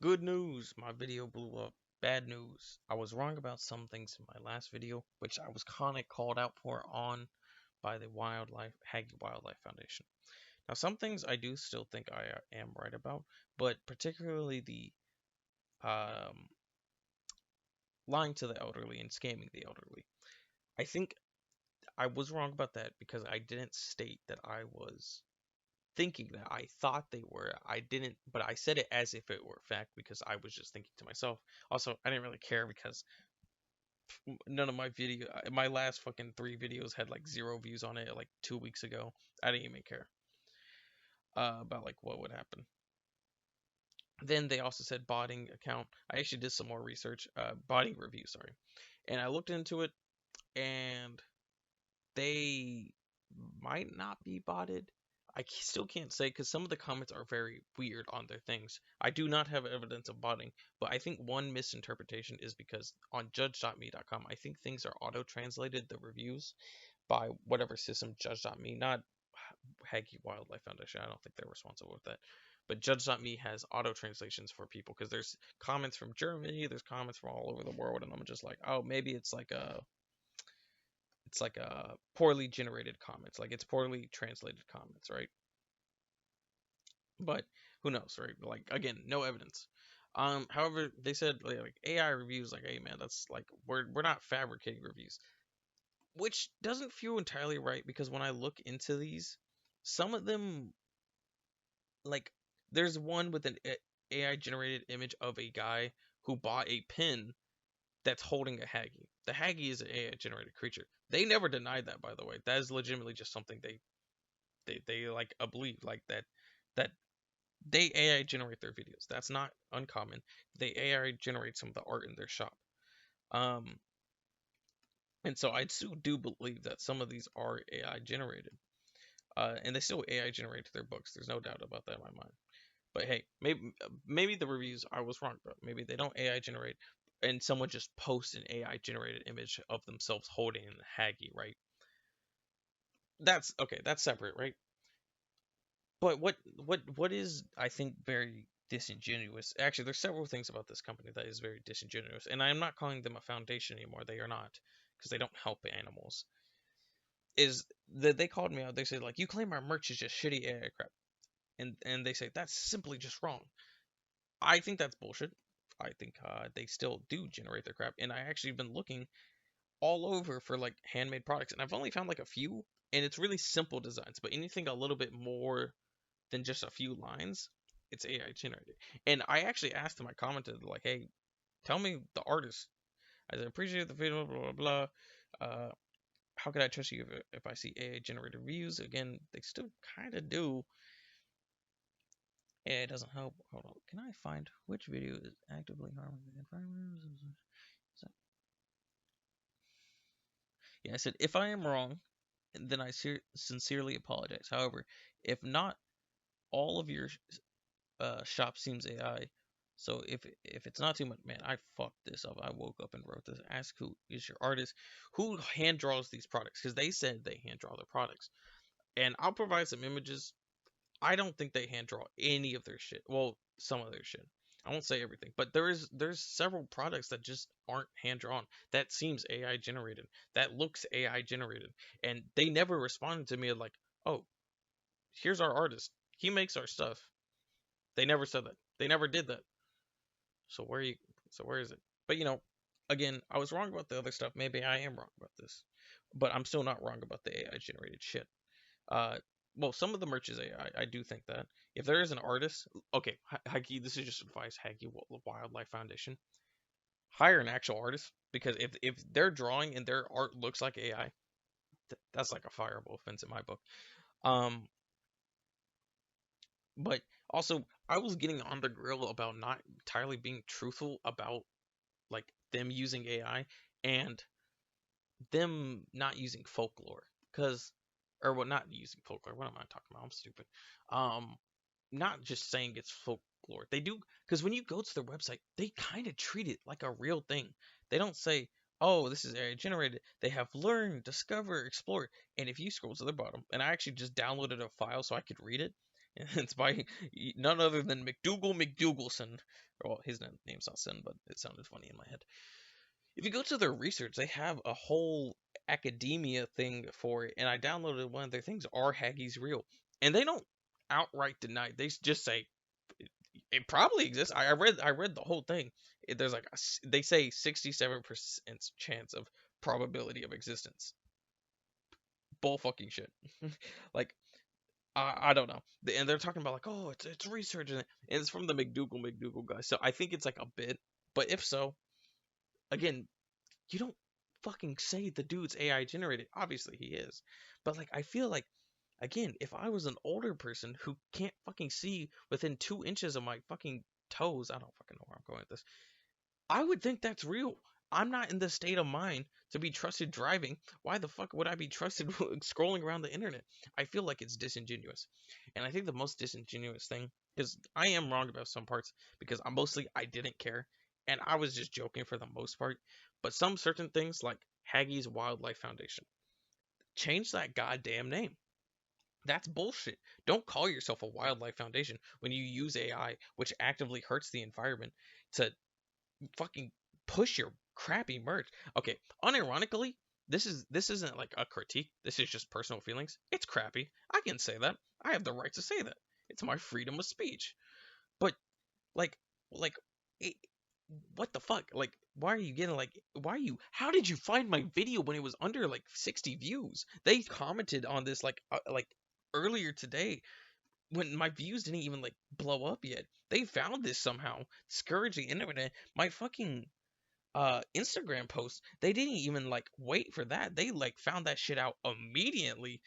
Good news, my video blew up. Bad news, I was wrong about some things in my last video, which I was kind of called out for on by the Hagie Wildlife Foundation. Now, some things I do still think I am right about, but particularly the um, lying to the elderly and scamming the elderly. I think I was wrong about that because I didn't state that I was thinking that. I thought they were. I didn't, but I said it as if it were fact because I was just thinking to myself. Also, I didn't really care because none of my last fucking 3 videos had like 0 views on it like 2 weeks ago. I didn't even care about like what would happen. Then they also said botting account. I actually did some more research, botting review, sorry, and I looked into it, and they might not be botted. I still can't say because some of the comments are very weird on their things. I do not have evidence of botting, but I think one misinterpretation is because on judge.me.com, I think things are auto translated, the reviews, by whatever system judge.me, not Hagie Wildlife Foundation. I don't think they're responsible with that. But judge.me has auto translations for people because there's comments from Germany, there's comments from all over the world, and I'm just like, oh, maybe it's like a poorly generated comments, like it's poorly translated comments, right? But who knows, right? Like again, no evidence. However, they said like AI reviews, like, hey man, that's like we're not fabricating reviews, which doesn't feel entirely right because when I look into these, some of them like there's one with an AI generated image of a guy who bought a pin that's holding a Hagie. The Hagie is an AI generated creature. They never denied that, by the way. That is legitimately just something they like believe like that they AI generate their videos. That's not uncommon. They AI generate some of the art in their shop. Um, and so I still do believe that some of these are AI generated. And they still AI generate their books. There's no doubt about that in my mind. But hey, maybe the reviews I was wrong, but maybe they don't AI generate, and someone just posts an AI generated image of themselves holding a Hagie, right? That's okay. That's separate, right? But what is I think very disingenuous. Actually, there's several things about this company that is very disingenuous, and I am not calling them a foundation anymore. They are not because they don't help animals. Is that they called me out? They said like you claim our merch is just shitty AI crap, and they say that's simply just wrong. I think that's bullshit. I think they still do generate their crap, and I actually been looking all over for like handmade products, and I've only found like a few, and it's really simple designs. But anything a little bit more than just a few lines, it's AI generated. And I actually asked them, I commented like, "Hey, tell me the artist. I said, appreciate the video, blah blah blah. How can I trust you if I see AI generated reviews?" Again, they still kind of do. AI doesn't help. Hold on, can I find which video is actively harming the environment? So, yeah, I said if I am wrong, then I sincerely apologize. However, if not all of your shop seems AI. So if it's not too much, man, I fucked this up. I woke up and wrote this. Ask who is your artist, who hand draws these products, because they said they hand draw their products, and I'll provide some images. I don't think they hand draw any of their shit. Well, some of their shit. I won't say everything, but there's several products that just aren't hand drawn. That seems AI generated. That looks AI generated, and they never responded to me like, "Oh, here's our artist. He makes our stuff." They never said that. They never did that. So where you so where is it? But again, I was wrong about the other stuff. Maybe I am wrong about this. But I'm still not wrong about the AI generated shit. Uh well, some of the merch is AI. I do think that. If there is an artist, okay, Haki, this is just advice, Haki Wildlife Foundation. Hire an actual artist because if their drawing and their art looks like AI, that's like a fireable offense in my book. Um but also I was getting on the grill about not entirely being truthful about like them using AI and them not using folklore because or what not using folklore. What am I talking about? I'm stupid. Um, not just saying it's folklore. They do because when you go to their website, they kind of treat it like a real thing. They don't say, "Oh, this is AI generated." They have learn, discover, explore, and if you scroll to the bottom, and I actually just downloaded a file so I could read it. And it's by none other than McDougal McDougalson. Well, his name's not Sin, but it sounded funny in my head. If you go to their research, they have a whole academia thing for it, and I downloaded one of their things. Are Haggies real? And they don't outright deny it. They just say it probably exists. I read the whole thing. There's like they say 67% chance of probability of existence. Bull fucking shit. Like I don't know. And they're talking about like, oh, it's research and it's from the McDougal guy. So I think it's like a bit. But if so, again, you don't fucking say the dude's AI generated. Obviously he is. But like I feel like again, if I was an older person who can't fucking see within 2 inches of my fucking toes, I don't fucking know where I'm going with this. I would think that's real. I'm not in the state of mind to be trusted driving. Why the fuck would I be trusted scrolling around the internet? I feel like it's disingenuous. And I think the most disingenuous thing is I am wrong about some parts because I didn't care and I was just joking for the most part. But some certain things like Haggie's Wildlife Foundation, change that goddamn name. That's bullshit. Don't call yourself a wildlife foundation when you use AI, which actively hurts the environment, to fucking push your crappy merch. Okay, unironically, this isn't like a critique. This is just personal feelings. It's crappy. I can say that. I have the right to say that. It's my freedom of speech. But like like it, what the fuck? Like why are you getting like why are you how did you find my video when it was under like 60 views? They commented on this like earlier today when my views didn't even like blow up yet. They found this somehow. Scourge the internet. My fucking Instagram post, they didn't even like wait for that. They like found that shit out immediately.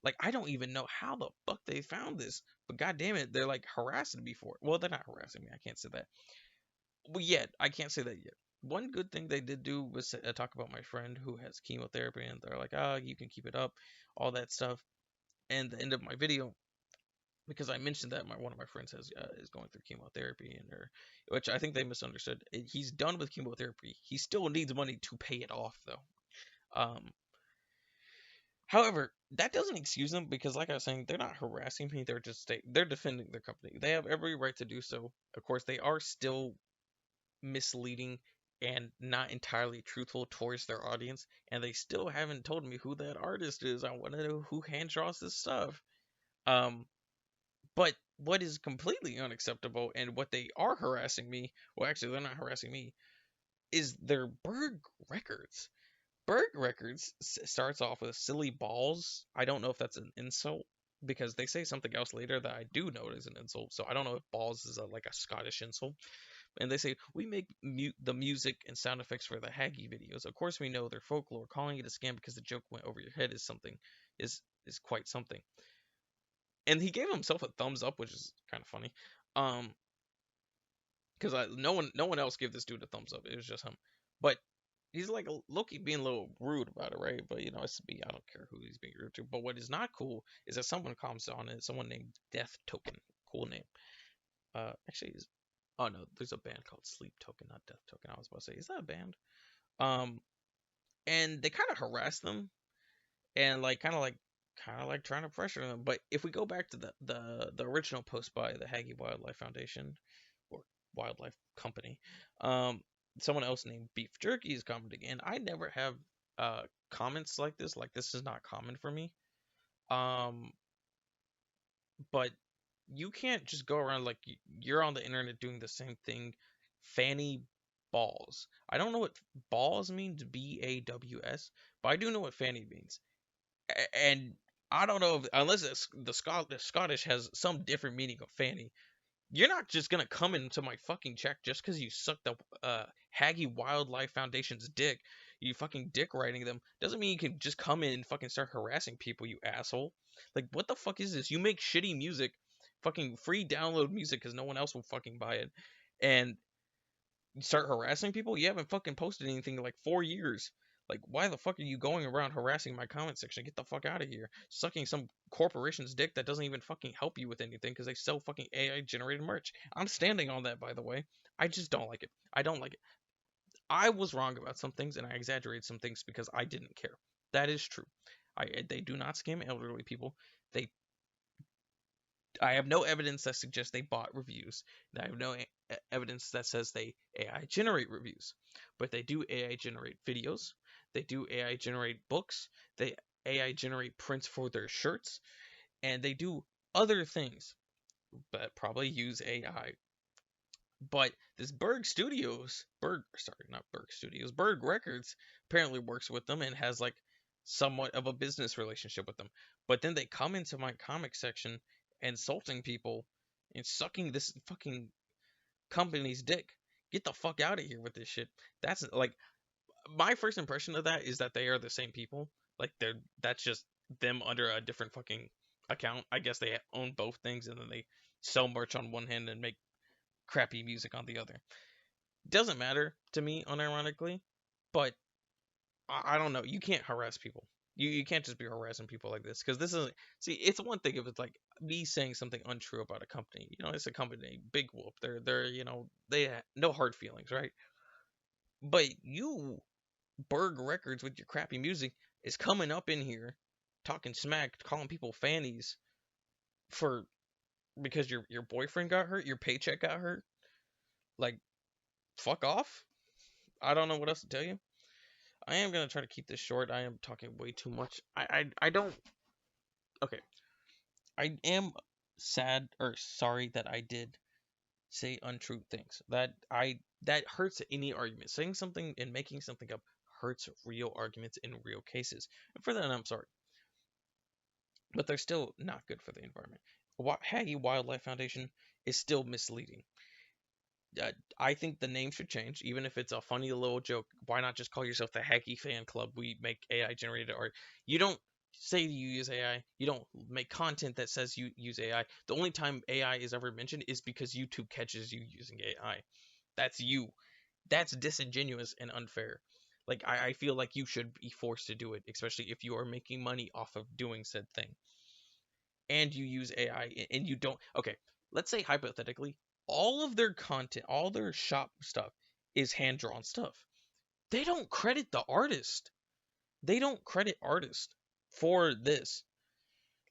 Like I don't even know how the fuck they found this. But god damn it, they're like harassing me for it. Well, they're not harassing me. I can't say that. Well, yet I can't say that yet. One good thing they did do was talk about my friend who has chemotherapy, and they're like, "Ah, you can keep it up," all that stuff. And the end of my video, because I mentioned that one of my friends has is going through chemotherapy, and which I think they misunderstood. He's done with chemotherapy. He still needs money to pay it off, though. Um, However, that doesn't excuse them because, like I was saying, they're not harassing me. They're defending their company. They have every right to do so. Of course, they are still misleading and not entirely truthful towards their audience, and they still haven't told me who that artist is. I want to know who hand draws this stuff. Um, But what is completely unacceptable and what they are harassing me, well, actually, they're not harassing me, is their Berg Records. Berg Records starts off with silly balls. I don't know if that's an insult because they say something else later that I do know is an insult. So I don't know if balls is like a Scottish insult. And they say we make the music and sound effects for the Haggy videos. Of course, we know their folklore. Calling it a scam because the joke went over your head is something is quite something. And he gave himself a thumbs up, which is kind of funny. Um, because no one else gave this dude a thumbs up. It was just him. But he's like Loki being a little rude about it, right? But it's me. I don't care who he's being rude to. But what is not cool is that someone comments on it. Someone named Death Token. Cool name. Actually, oh no, there's a band called Sleep Token, not Death Token. I was about to say, is that a band? Um, and they kind of harass them and like kind of like trying to pressure them. But if we go back to the original post by the Haggy Wildlife Foundation or Wildlife Company, um, someone else named Beef Jerky is commenting, and I never have comments like this. Like this is not common for me. Um, but you can't just go around like you're on the internet doing the same thing. Fanny balls. I don't know what balls means. BAWS, but I do know what fanny means. And I don't know if unless the Scottish has some different meaning of fanny, you're not just gonna come into my fucking check just because you suck the Haggy Wildlife Foundation's dick. You fucking dick riding them doesn't mean you can just come in and fucking start harassing people, you asshole. Like what the fuck is this? You make shitty music, fucking free download music because no one else will fucking buy it, and start harassing people? You haven't fucking posted anything in like 4 years. Like, why the fuck are you going around harassing my comment section? Get the fuck out of here. Sucking some corporation's dick that doesn't even fucking help you with anything because they sell fucking AI generated merch. I'm standing on that, by the way. I just don't like it. I don't like it. I was wrong about some things and I exaggerated some things because I didn't care. That is true. They do not scam elderly people. They I have no evidence that suggests they bought reviews. I have no evidence that says they AI generate reviews, but they do AI generate videos, they do AI generate books, they AI generate prints for their shirts, and they do other things that probably use AI. But this Berg Records apparently works with them and has like somewhat of a business relationship with them. But then they come into my comic section insulting people and sucking this fucking company's dick. Get the fuck out of here with this shit. That's like my first impression of that is that they are the same people. Like that's just them under a different fucking account. I guess they own both things and then they sell merch on one hand and make crappy music on the other. Doesn't matter to me, unironically, but I don't know. You can't harass people. You can't just be harassing people like this because this isn't. See, it's one thing if it's like me saying something untrue about a company. You know, it's a company, Big Whoop. They're they no hard feelings, right? But you, Berg Records, with your crappy music, is coming up in here, talking smack, calling people fannies for because your boyfriend got hurt, your paycheck got hurt. Like, fuck off. I don't know what else to tell you. I am gonna try to keep this short. I am talking way too much. I don't. Okay, I am sad or sorry that I did say untrue things. That hurts any argument. Saying something and making something up hurts real arguments in real cases. And for that, I'm sorry. But they're still not good for the environment. Haggy Wildlife Foundation is still misleading. I think the name should change, even if it's a funny little joke. Why not just call yourself the Hacky Fan Club? We make AI generated art. You don't say you use AI. You don't make content that says you use AI. The only time AI is ever mentioned is because YouTube catches you using AI. That's you. That's disingenuous and unfair. Like I feel like you should be forced to do it, especially if you are making money off of doing said thing and you use AI and you don't. Okay, let's say hypothetically, all of their content, all their shop stuff is hand drawn stuff. They don't credit the artist. They don't credit artist for this.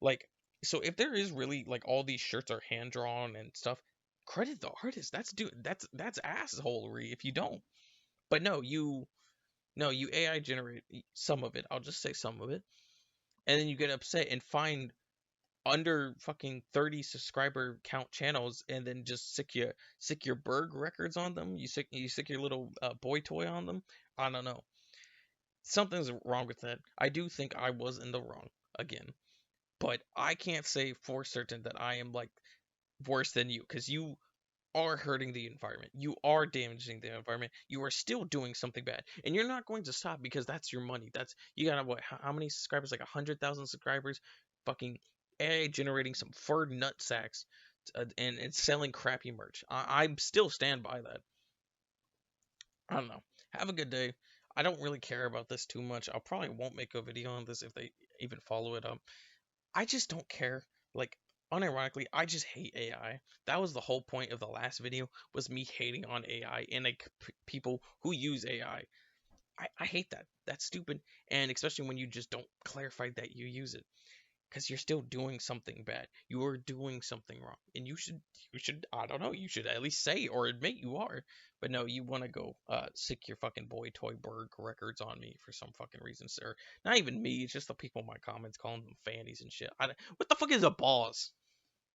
Like, so if there is really like all these shirts are hand drawn and stuff, credit the artist. That's assholery if you don't. But no, you AI generate some of it. I'll just say some of it, and then you get upset and find under fucking 30 subscriber count channels and then just stick your Berg records on them. You stick your little boy toy on them. I don't know. Something's wrong with that. I do think I was in the wrong again, but I can't say for certain that I am like worse than you because you are hurting the environment. You are damaging the environment. You are still doing something bad, and you're not going to stop because that's your money. That's you got what? How many subscribers? Like 100,000 subscribers. Fucking AI generating some fur nut sacks, and selling crappy merch. I still stand by that. I don't know. Have a good day. I don't really care about this too much. I probably won't make a video on this if they even follow it up. I just don't care. Like, unironically, I just hate AI. That was the whole point of the last video, was me hating on AI and like people who use AI. I hate that. That's stupid. And especially when you just don't clarify that you use it. Because you're still doing something bad. You are doing something wrong. And you should, I don't know, you should at least say or admit you are. But no, you want to go sick your fucking boy toy Berg records on me for some fucking reason, sir. Not even me, it's just the people in my comments calling them fannies and shit. What the fuck is a boss?